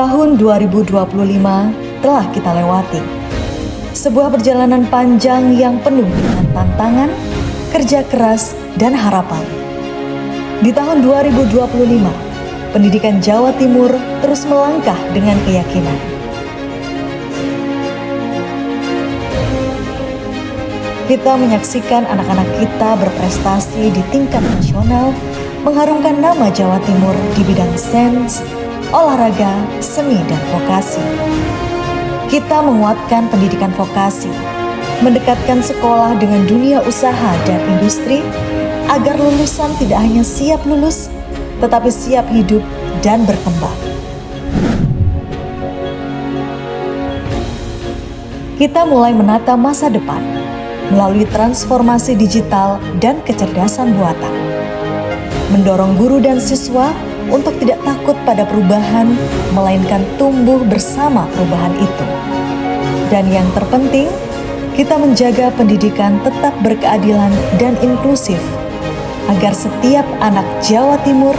Tahun 2025 telah kita lewati. Sebuah perjalanan panjang yang penuh dengan tantangan, kerja keras, dan harapan. Di tahun 2025, pendidikan Jawa Timur terus melangkah dengan keyakinan. Kita menyaksikan anak-anak kita berprestasi di tingkat nasional, mengharumkan nama Jawa Timur di bidang sains, olahraga, seni, dan vokasi. Kita menguatkan pendidikan vokasi, mendekatkan sekolah dengan dunia usaha dan industri, agar lulusan tidak hanya siap lulus, tetapi siap hidup dan berkembang. Kita mulai menata masa depan melalui transformasi digital dan kecerdasan buatan. Mendorong guru dan siswa untuk tidak takut pada perubahan, melainkan tumbuh bersama perubahan itu. Dan yang terpenting, kita menjaga pendidikan tetap berkeadilan dan inklusif, agar setiap anak Jawa Timur,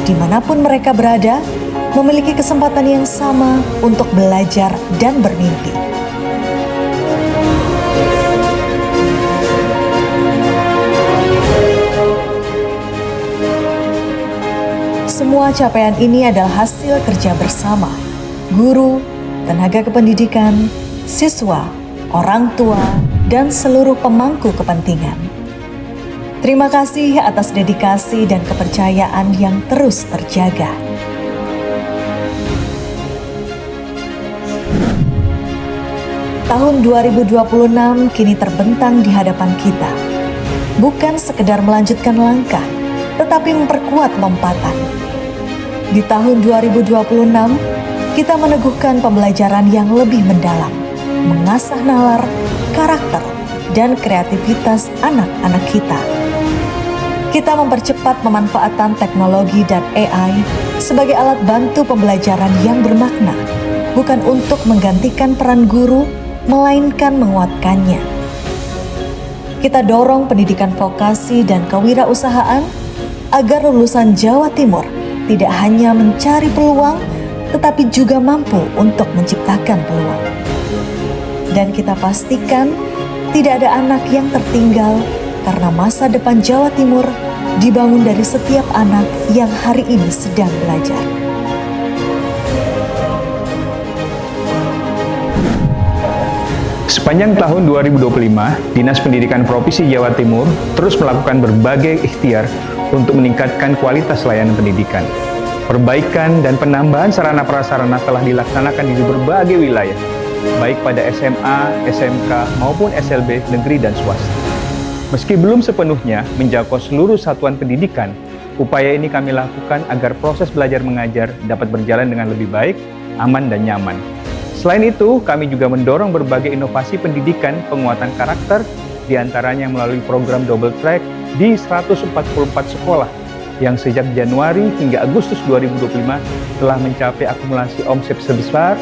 dimanapun mereka berada, memiliki kesempatan yang sama untuk belajar dan bermimpi. Semua capaian ini adalah hasil kerja bersama guru, tenaga kependidikan, siswa, orang tua, dan seluruh pemangku kepentingan. Terima kasih atas dedikasi dan kepercayaan yang terus terjaga. Tahun 2026 kini terbentang di hadapan kita. Bukan sekedar melanjutkan langkah, tetapi memperkuat lompatan. Di tahun 2026, kita meneguhkan pembelajaran yang lebih mendalam, mengasah nalar, karakter, dan kreativitas anak-anak kita. Kita mempercepat pemanfaatan teknologi dan AI sebagai alat bantu pembelajaran yang bermakna, bukan untuk menggantikan peran guru, melainkan menguatkannya. Kita dorong pendidikan vokasi dan kewirausahaan agar lulusan Jawa Timur tidak hanya mencari peluang, tetapi juga mampu untuk menciptakan peluang. Dan kita pastikan tidak ada anak yang tertinggal, karena masa depan Jawa Timur dibangun dari setiap anak yang hari ini sedang belajar. Sepanjang tahun 2025, Dinas Pendidikan Provinsi Jawa Timur terus melakukan berbagai ikhtiar untuk meningkatkan kualitas layanan pendidikan. Perbaikan dan penambahan sarana prasarana telah dilaksanakan di berbagai wilayah, baik pada SMA, SMK, maupun SLB negeri dan swasta. Meski belum sepenuhnya menjangkau seluruh satuan pendidikan, upaya ini kami lakukan agar proses belajar mengajar dapat berjalan dengan lebih baik, aman, dan nyaman. Selain itu, kami juga mendorong berbagai inovasi pendidikan penguatan karakter, diantaranya melalui program double track di 144 sekolah yang sejak Januari hingga Agustus 2025 telah mencapai akumulasi omset sebesar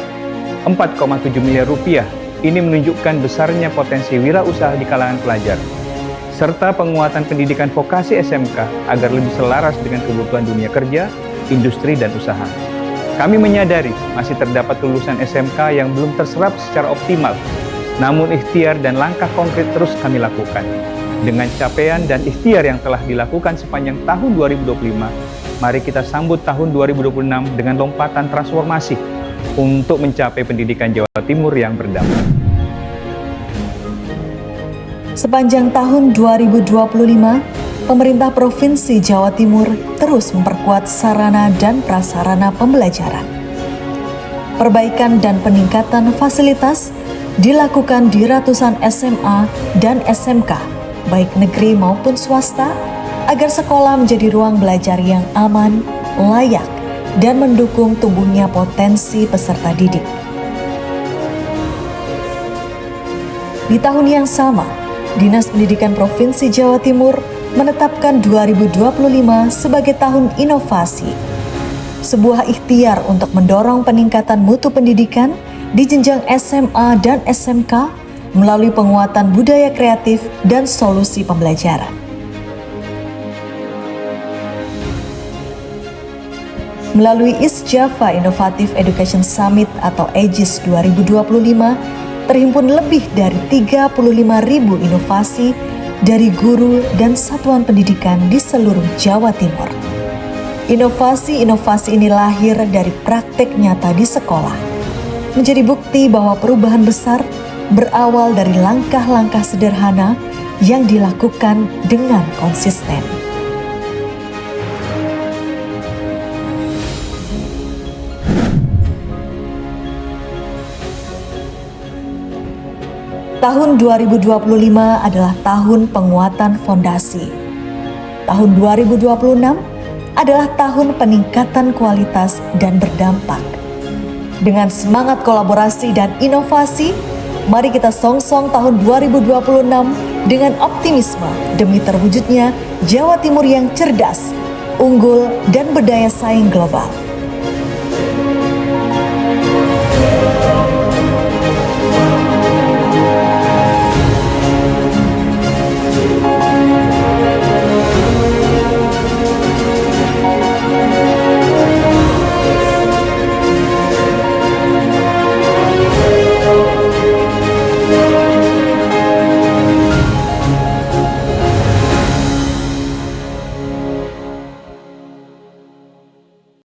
4,7 miliar rupiah. Ini menunjukkan besarnya potensi wirausaha di kalangan pelajar, serta penguatan pendidikan vokasi SMK agar lebih selaras dengan kebutuhan dunia kerja, industri, dan usaha. Kami menyadari masih terdapat lulusan SMK yang belum terserap secara optimal, namun ikhtiar dan langkah konkret terus kami lakukan. Dengan capaian dan ikhtiar yang telah dilakukan sepanjang tahun 2025, mari kita sambut tahun 2026 dengan lompatan transformasi untuk mencapai pendidikan Jawa Timur yang berdampak. Sepanjang tahun 2025, pemerintah Provinsi Jawa Timur terus memperkuat sarana dan prasarana pembelajaran. Perbaikan dan peningkatan fasilitas dilakukan di ratusan SMA dan SMK, baik negeri maupun swasta, agar sekolah menjadi ruang belajar yang aman, layak, dan mendukung tumbuhnya potensi peserta didik. Di tahun yang sama, Dinas Pendidikan Provinsi Jawa Timur menetapkan 2025 sebagai tahun inovasi, sebuah ikhtiar untuk mendorong peningkatan mutu pendidikan di jenjang SMA dan SMK melalui penguatan budaya kreatif dan solusi pembelajaran. Melalui East Java Innovative Education Summit atau AEJIS 2025, terhimpun lebih dari 35.000 inovasi dari guru dan satuan pendidikan di seluruh Jawa Timur. Inovasi-inovasi ini lahir dari praktek nyata di sekolah, menjadi bukti bahwa perubahan besar berawal dari langkah-langkah sederhana yang dilakukan dengan konsisten. Tahun 2025 adalah tahun penguatan fondasi. Tahun 2026 adalah tahun peningkatan kualitas dan berdampak. Dengan semangat kolaborasi dan inovasi, mari kita songsong tahun 2026 dengan optimisme demi terwujudnya Jawa Timur yang cerdas, unggul, dan berdaya saing global.